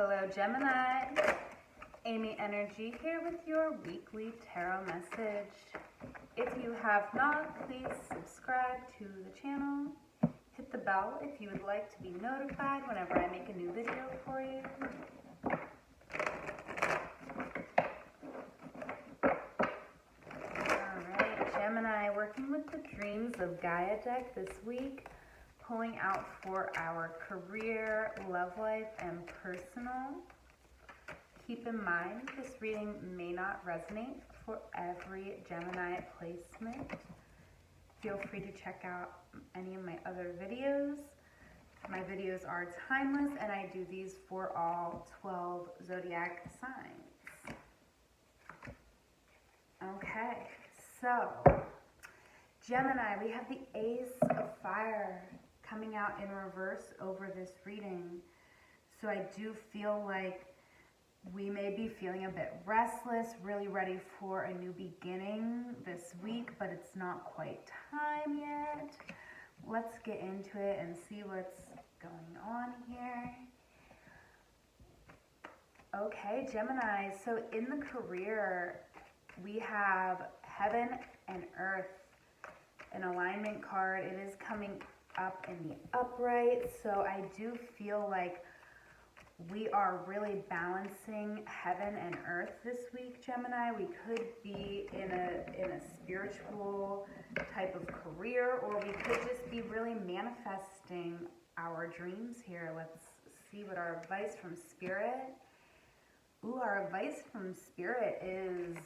Hello Gemini, Amy Energy here with your weekly tarot message. If you have not, please subscribe to the channel. Hit the bell if you would like to be notified whenever I make a new video for you. Alright, Gemini, working with the Dreams of Gaia deck this week. Pulling out for our career, love life, and personal. Keep in mind, this reading may not resonate for every Gemini placement. Feel free to check out any of my other videos. My videos are timeless, and I do these for all 12 zodiac signs. Okay, so Gemini, we have the Ace of Fire coming out in reverse over this reading. So I do feel like we may be feeling a bit restless, really ready for a new beginning this week, but it's not quite time yet. Let's get into it and see what's going on here. Okay, Gemini, so in the career, we have Heaven and Earth, an alignment card. It is coming up in the upright, so I do feel like we are really balancing heaven and earth this week, Gemini. We could be in a spiritual type of career, or we could just be really manifesting our dreams here. Let's see what our advice from Spirit. Ooh, our advice from Spirit is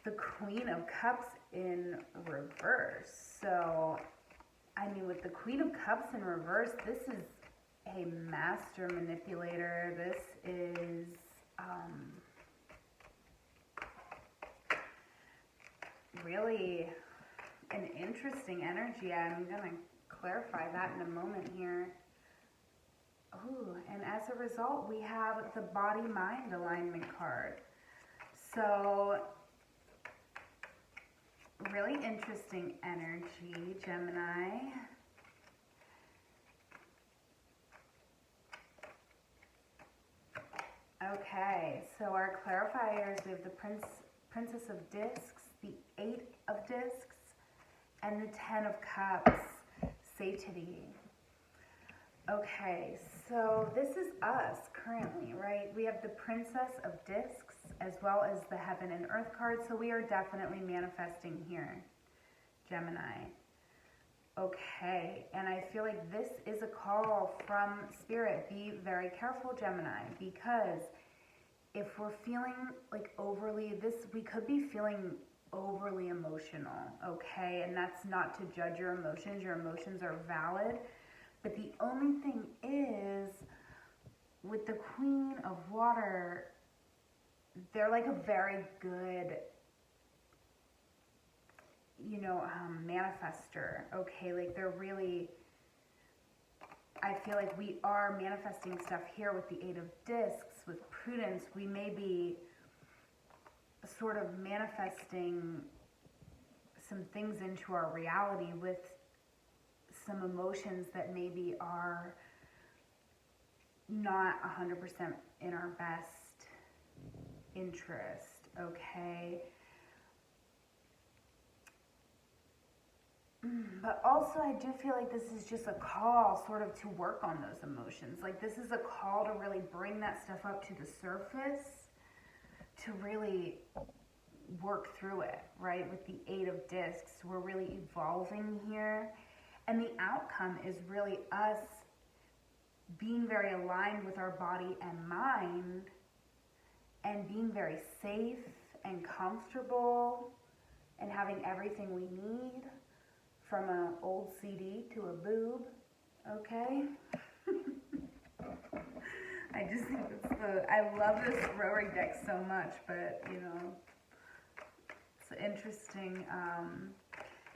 the Queen of Cups in reverse. So I mean, with the Queen of Cups in reverse, this is a master manipulator. This is really an interesting energy. I'm going to clarify that in a moment here. Ooh, and as a result, we have the body-mind alignment card. So really interesting energy, Gemini. Okay, so our clarifiers, we have the Princess of Discs, the 8 of Discs, and the 10 of Cups, Satiety. Okay, so this is us currently, right? We have the Princess of Discs as well as the Heaven and Earth card, so we are definitely manifesting here, Gemini. Okay, and I feel like this is a call from Spirit. Be very careful, Gemini, because if we're feeling like we could be feeling overly emotional, okay? And that's not to judge your emotions. Your emotions are valid. But the only thing is, with the Queen of Water, they're like a very good, manifester, okay? Like they're really, I feel like we are manifesting stuff here with the 8 of Discs, with Prudence. We may be sort of manifesting some things into our reality with some emotions that maybe are not 100% in our best interest, okay? But also I do feel like this is just a call sort of to work on those emotions. Like this is a call to really bring that stuff up to the surface, to really work through it, right? With the 8 of Discs, we're really evolving here. And the outcome is really us being very aligned with our body and mind and being very safe and comfortable and having everything we need, from an old CD to a boob, okay? I just think I love this Rory deck so much, but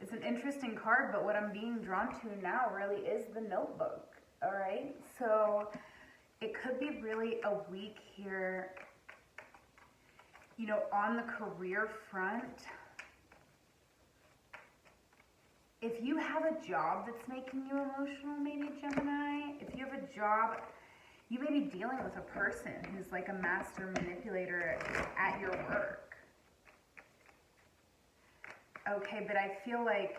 it's an interesting card, but what I'm being drawn to now really is the Notebook, all right? So it could be really a week here, on the career front. If you have a job that's making you emotional, maybe, Gemini, if you have a job You may be dealing with a person who's like a master manipulator at your work. Okay, but I feel like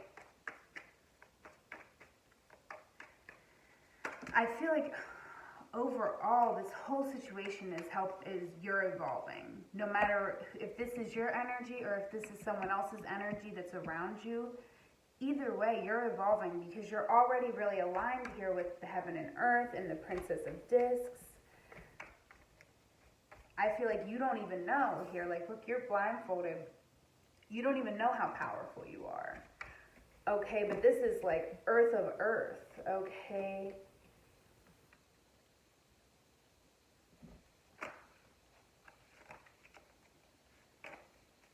overall this whole situation is you're evolving. No matter if this is your energy or if this is someone else's energy that's around you, either way you're evolving because you're already really aligned here with the heaven and earth and the Princess of Discs. I feel like you don't even know here, like look, you're blindfolded. You don't even know how powerful you are. Okay, but this is like earth of earth, okay?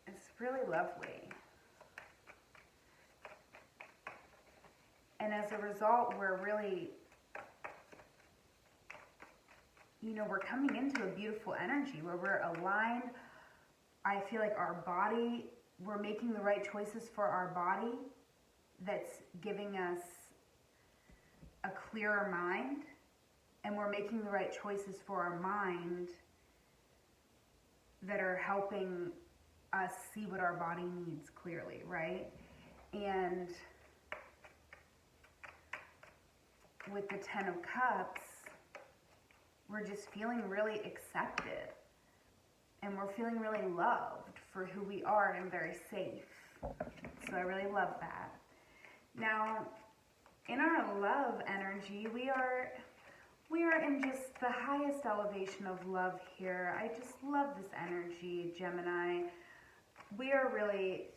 It's really lovely. And as a result, we're really, we're coming into a beautiful energy where we're aligned. I feel like our body, we're making the right choices for our body that's giving us a clearer mind. And we're making the right choices for our mind that are helping us see what our body needs clearly, right? And with the Ten of Cups, we're just feeling really accepted. And we're feeling really loved for who we are and very safe. So I really love that. Now, in our love energy, we are in just the highest elevation of love here. I just love this energy, Gemini. We're really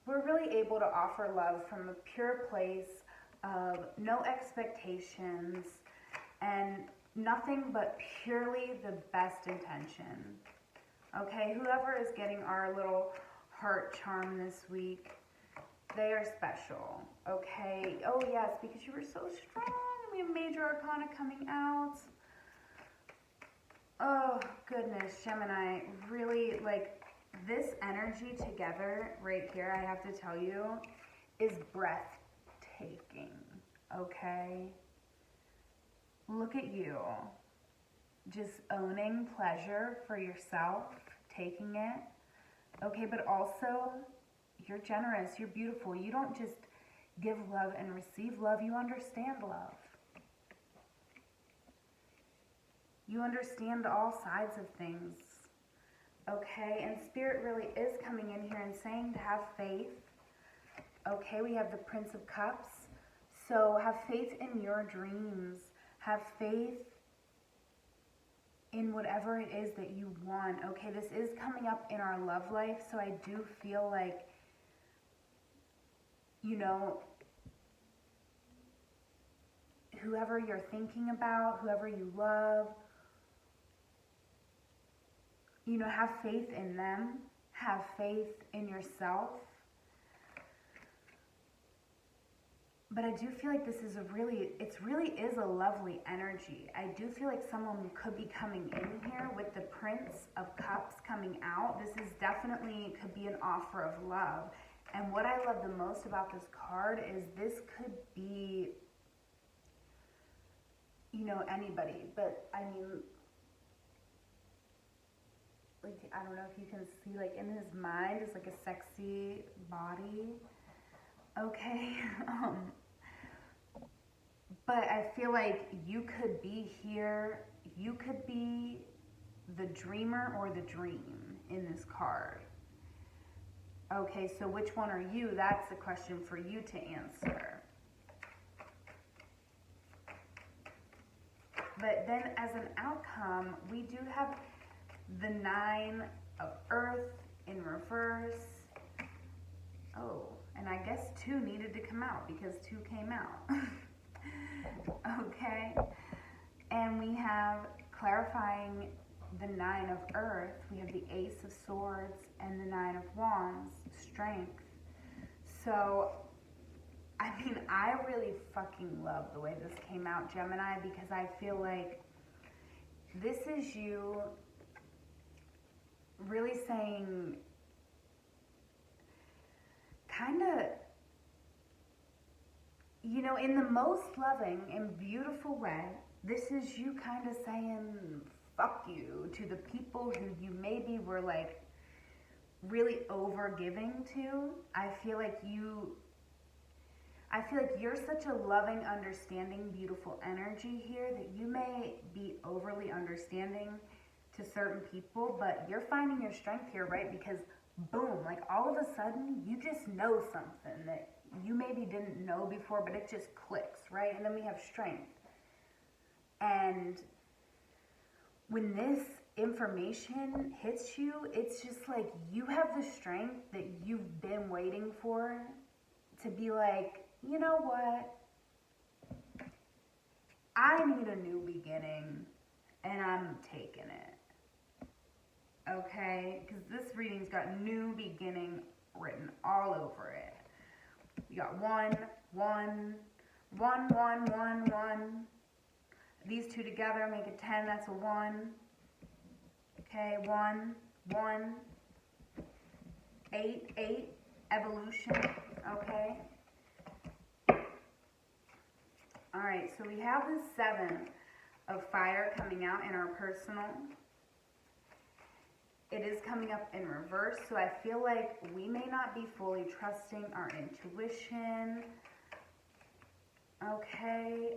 able to offer love from a pure place of no expectations and nothing but purely the best intention. Okay, whoever is getting our little heart charm this week, they are special. Okay, oh yes, because you were so strong. We have Major Arcana coming out. Oh goodness, Gemini, really, like this energy together right here, I have to tell you, is breathtaking. Okay, look at you, just owning pleasure for yourself, taking it. Okay, but also you're generous, you're beautiful. You don't just give love and receive love, you understand love. You understand all sides of things. Okay, and Spirit really is coming in here and saying to have faith. Okay, we have the Prince of Cups. So have faith in your dreams. Have faith in whatever it is that you want. Okay, this is coming up in our love life, so I do feel like, whoever you're thinking about, whoever you love, have faith in them. Have faith in yourself. But I do feel like this is it really is a lovely energy. I do feel like someone could be coming in here with the Prince of Cups coming out. This is definitely could be an offer of love. And what I love the most about this card is this could be, anybody. But I mean, like, I don't know if you can see, like, in his mind is like a sexy body. Okay. But I feel like you could be here. You could be the dreamer or the dream in this card. Okay, so which one are you? That's the question for you to answer. But then as an outcome, we do have the Nine of Earth in reverse. Oh, and I guess 2 needed to come out because 2 came out. Okay, and we have clarifying the Nine of Earth. We have the Ace of Swords and the Nine of Wands, strength. So, I mean, I really fucking love the way this came out, Gemini, because I feel like this is you really saying, kind of, you know, in the most loving and beautiful way, this is you kind of saying fuck you to the people who you maybe were like really over giving to. I feel like you're such a loving, understanding, beautiful energy here that you may be overly understanding to certain people, but you're finding your strength here, right? Because boom, like all of a sudden you just know something that you maybe didn't know before, but it just clicks, right? And then we have strength. And when this information hits you, it's just like you have the strength that you've been waiting for to be like, you know what? I need a new beginning, and I'm taking it. Okay? Because this reading's got new beginning written all over it. We got 1, 1, 1, 1, 1, 1. These two together make a 10, that's a 1. Okay, 1, 1, 8, 8, evolution, okay? All right, so we have the 7 of fire coming out in our personal. It is coming up in reverse, so I feel like we may not be fully trusting our intuition. Okay.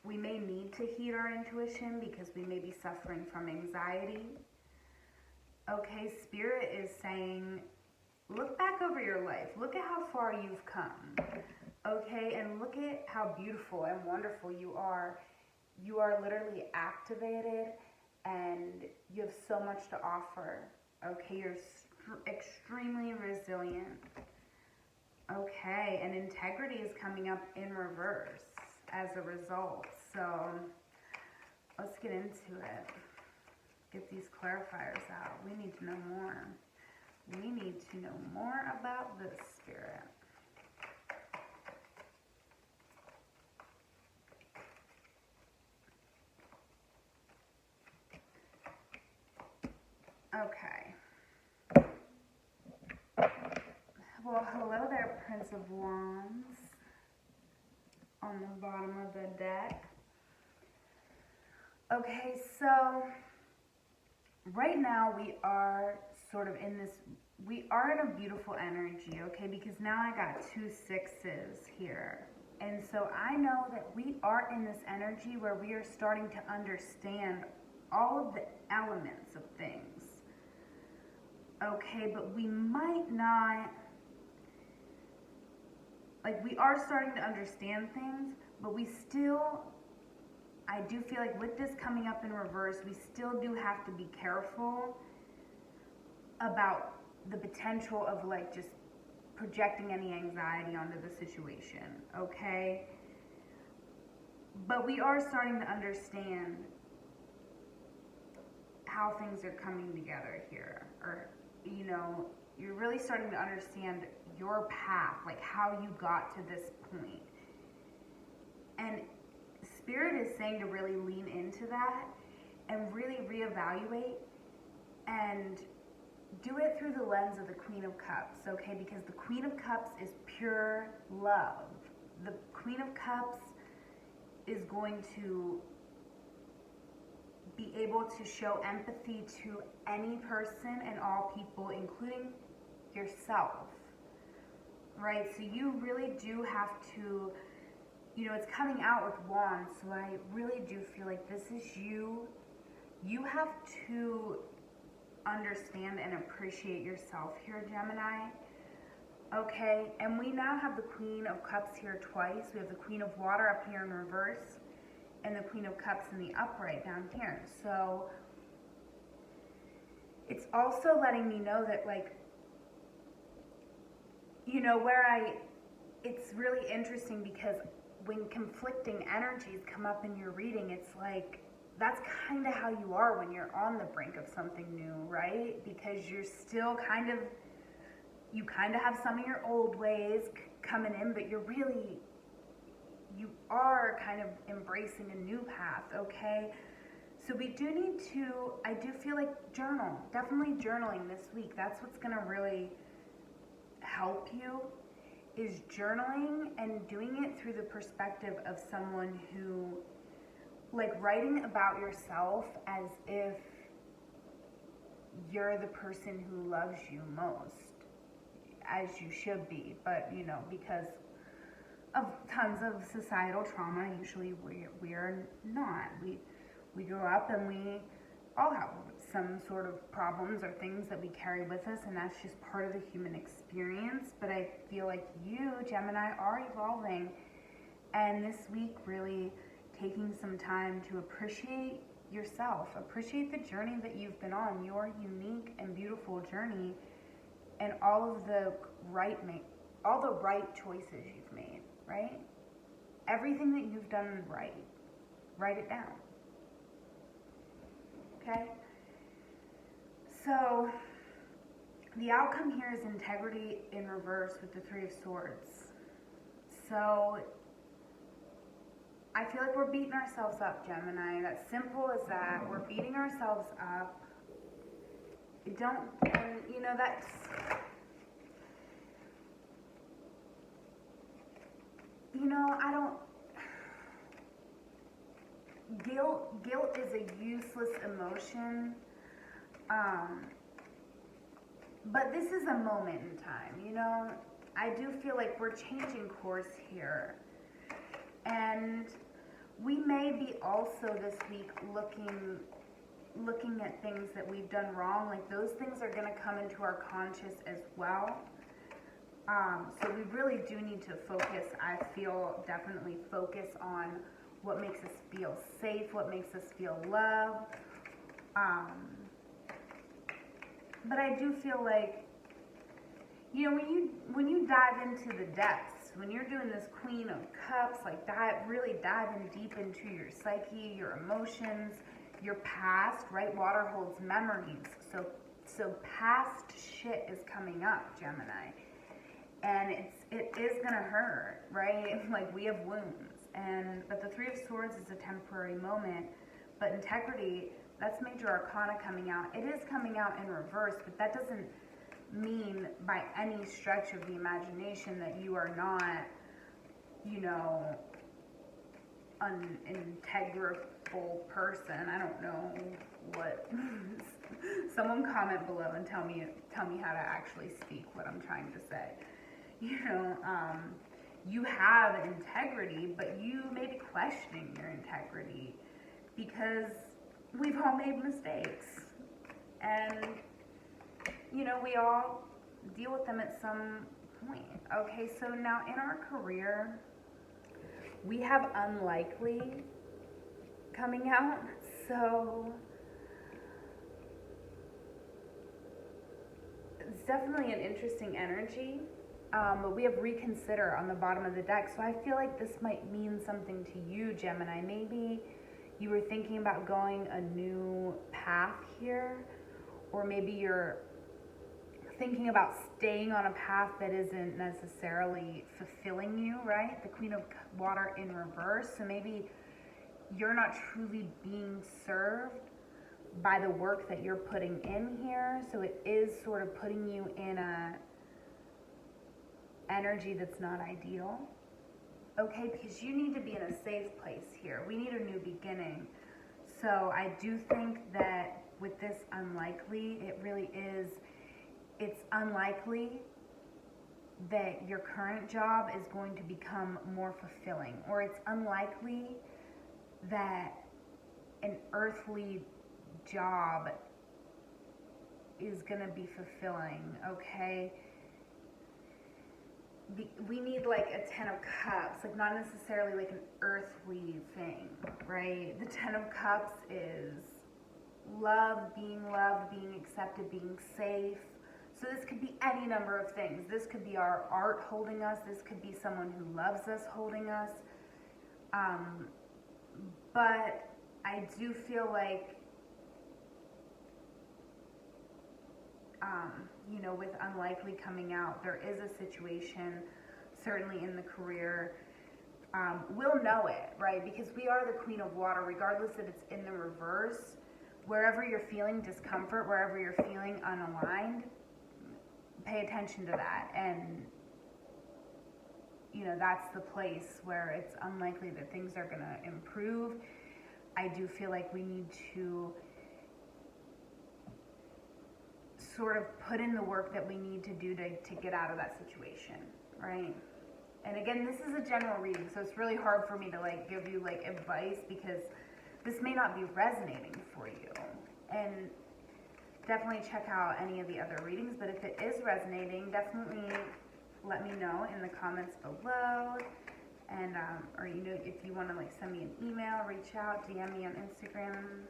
We may need to heed our intuition because we may be suffering from anxiety. Okay, Spirit is saying, look back over your life. Look at how far you've come. Okay, and look at how beautiful and wonderful you are. You are literally activated and you have so much to offer. Okay, you're extremely resilient. Okay, and integrity is coming up in reverse as a result. So let's get into it. Get these clarifiers out. We need to know more. We need to know more about this, Spirit. Okay. Well, hello there, Prince of Wands. On the bottom of the deck. Okay, so right now we are sort of in this, we are in a beautiful energy, okay, because now I got 2 6s here. And so I know that we are in this energy where we are starting to understand all of the elements of things. Okay, but we might not, like we are starting to understand things, but we still, I do feel like with this coming up in reverse, we still do have to be careful about the potential of like just projecting any anxiety onto the situation, okay? But we are starting to understand how things are coming together here, or, you know, you're really starting to understand your path, like how you got to this point. And Spirit is saying to really lean into that and really reevaluate and do it through the lens of the Queen of Cups, okay? Because the Queen of Cups is pure love. The Queen of Cups is going to be able to show empathy to any person and all people, including yourself, right? So you really do have to, you know, it's coming out with Wands, so I really do feel like this is you. You have to understand and appreciate yourself here, Gemini. Okay, and we now have the Queen of Cups here twice. We have the Queen of Water up here in reverse and the Queen of Cups in the upright down here. So it's also letting me know that, like, you know, it's really interesting because when conflicting energies come up in your reading, it's like, that's kind of how you are when you're on the brink of something new, right? Because you're still you kind of have some of your old ways coming in, but you are kind of embracing a new path, okay? So we do need to, I do feel like definitely journaling this week. That's what's gonna really help you. is journaling and doing it through the perspective of someone who, like, writing about yourself as if you're the person who loves you most, as you should be, but you know, because of tons of societal trauma, usually we're not. We grow up and we all have some sort of problems or things that we carry with us, and that's just part of the human experience. But I feel like you, Gemini, are evolving, and this week really taking some time to appreciate yourself, appreciate the journey that you've been on, your unique and beautiful journey, and all the right choices you've made, right? Everything that you've done right, write it down. Okay? So, the outcome here is integrity in reverse with the Three of Swords. So, I feel like we're beating ourselves up, Gemini. That's simple as that. We're beating ourselves up. And you know, that's, you know, guilt is a useless emotion. But this is a moment in time, you know. I do feel like we're changing course here. And we may be also this week looking at things that we've done wrong. Like, those things are going to come into our conscious as well. So we really do need to focus. I feel definitely focus on what makes us feel safe, what makes us feel loved. But I do feel like, you know, when you dive into the depths, when you're doing this Queen of Cups, like really diving deep into your psyche, your emotions, your past, right? Water holds memories. So past shit is coming up, Gemini. And it is gonna hurt, right? Like, we have wounds. But the Three of Swords is a temporary moment. But integrity, that's major arcana coming out. It is coming out in reverse, but that doesn't mean by any stretch of the imagination that you are not, you know, an integrable person. I don't know what. Someone comment below and tell me how to actually speak what I'm trying to say. You know, you have integrity, but you may be questioning your integrity because we've all made mistakes. And, you know, we all deal with them at some point. Okay, so now in our career, we have unlikely coming out. So it's definitely an interesting energy. But we have reconsider on the bottom of the deck. So I feel like this might mean something to you, Gemini. Maybe you were thinking about going a new path here, or maybe you're thinking about staying on a path that isn't necessarily fulfilling you, right? The Queen of Water in reverse. So maybe you're not truly being served by the work that you're putting in here. So it is sort of putting you in a energy that's not ideal. Okay, because you need to be in a safe place here. We need a new beginning. So I do think that with this unlikely, it really is, it's unlikely that your current job is going to become more fulfilling, or it's unlikely that an earthly job is going to be fulfilling, okay? We need like a 10 of Cups, like not necessarily like an earthly thing, right? The 10 of Cups is love, being accepted, being safe. So this could be any number of things. This could be our art holding us. This could be someone who loves us holding us. But I do feel like, you know, with unlikely coming out, there is a situation, certainly in the career. We'll know it, right? Because we are the Queen of Water, regardless if it's in the reverse. Wherever you're feeling discomfort, wherever you're feeling unaligned, pay attention to that. And you know, that's the place where it's unlikely that things are going to improve. I do feel like we need to sort of put in the work that we need to do to get out of that situation, right? And again, this is a general reading, so it's really hard for me to like give you like advice because this may not be resonating for you. And definitely check out any of the other readings, but if it is resonating, definitely let me know in the comments below. And or you know, if you want to like send me an email, reach out, DM me on Instagram.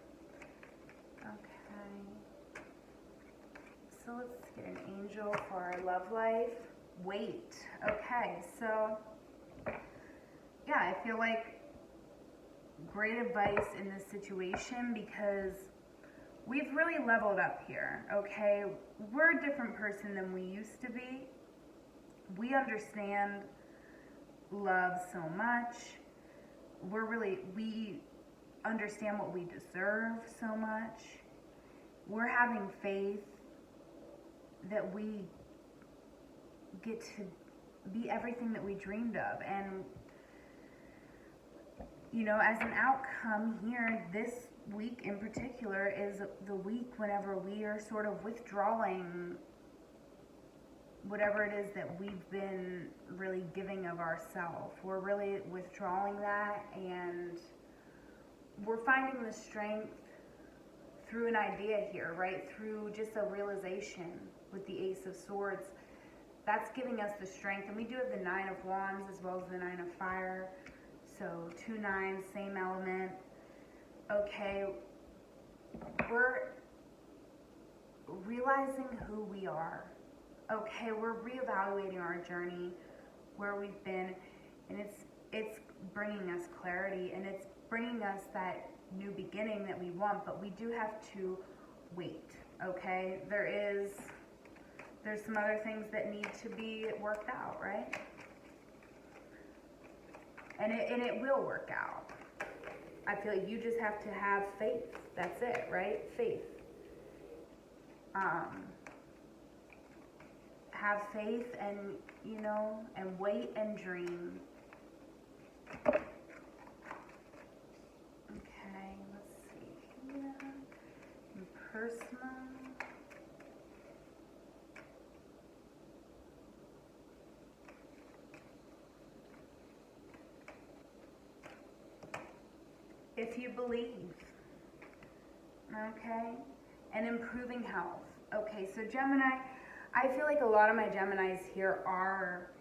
Okay. So let's get an angel for our love life. Wait. Okay, so yeah, I feel like great advice in this situation because we've really leveled up here, okay? We're a different person than we used to be. We understand love so much. We understand what we deserve so much. We're having faith that we get to be everything that we dreamed of. And, you know, as an outcome here, this week in particular is the week whenever we are sort of withdrawing whatever it is that we've been really giving of ourselves. We're really withdrawing that, and we're finding the strength through an idea here, right? Through just a realization with the Ace of Swords. That's giving us the strength. And we do have the Nine of Wands as well as the Nine of Fire. So 2 nines, same element. Okay, we're realizing who we are. Okay, we're reevaluating our journey, where we've been, and it's bringing us clarity, and it's bringing us that new beginning that we want, but we do have to wait, okay? There's some other things that need to be worked out, right? And it will work out. I feel like you just have to have faith. That's it, right? Faith. Have faith and, you know, and wait and dream. Okay, let's see here. Personal. If you believe. Okay, and improving health. Okay, so Gemini, I feel like a lot of my Geminis here are,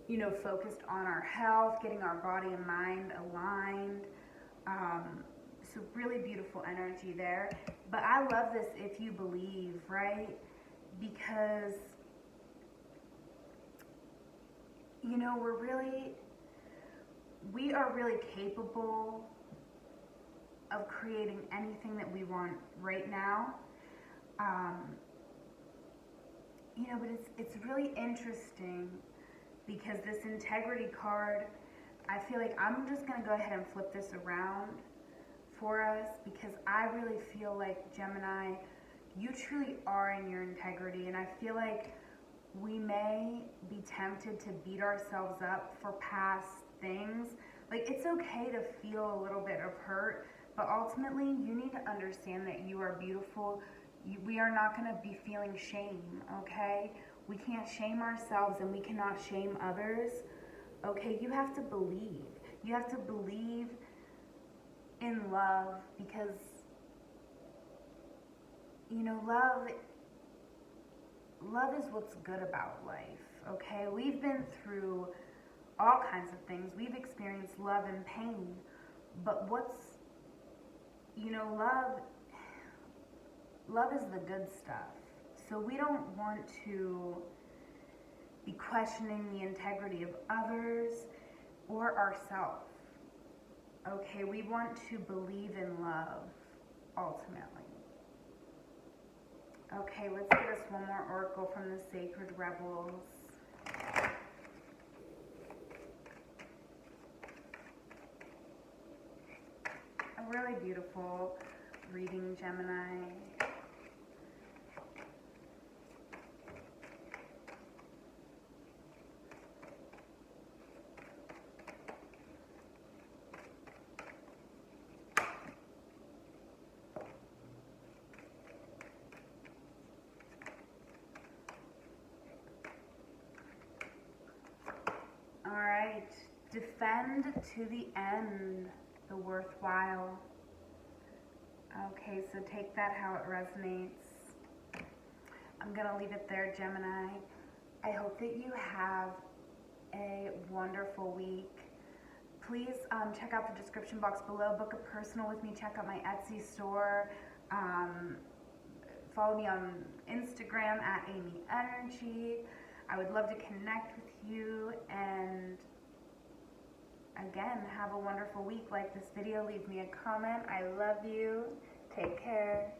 you know, focused on our health, getting our body and mind aligned. So really beautiful energy there. But I love this if you believe, right? Because, you know, we are really capable of creating anything that we want right now. You know, but it's really interesting because this integrity card, I feel like I'm just going to go ahead and flip this around for us because I really feel like, Gemini, you truly are in your integrity, and I feel like we may be tempted to beat ourselves up for past things. Like, it's okay to feel a little bit of hurt, but ultimately you need to understand that you are beautiful. We are not going to be feeling shame, okay? We can't shame ourselves, and we cannot shame others, okay? You have to believe. You have to believe in love because, you know, love is what's good about life, okay? We've been through all kinds of things. We've experienced love and pain, but you know, love is the good stuff. So we don't want to be questioning the integrity of others or ourselves. Okay, we want to believe in love, ultimately. Okay, let's get us one more oracle from the Sacred Rebels. A really beautiful reading, Gemini. Defend to the end the worthwhile. Okay, so take that how it resonates. I'm gonna leave it there, Gemini. I hope that you have a wonderful week. Please check out the description box below. Book a personal with me. Check out my Etsy store. Follow me on Instagram at amyenergy. I would love to connect with you, and again, have a wonderful week. Like this video, leave me a comment. I love you. Take care.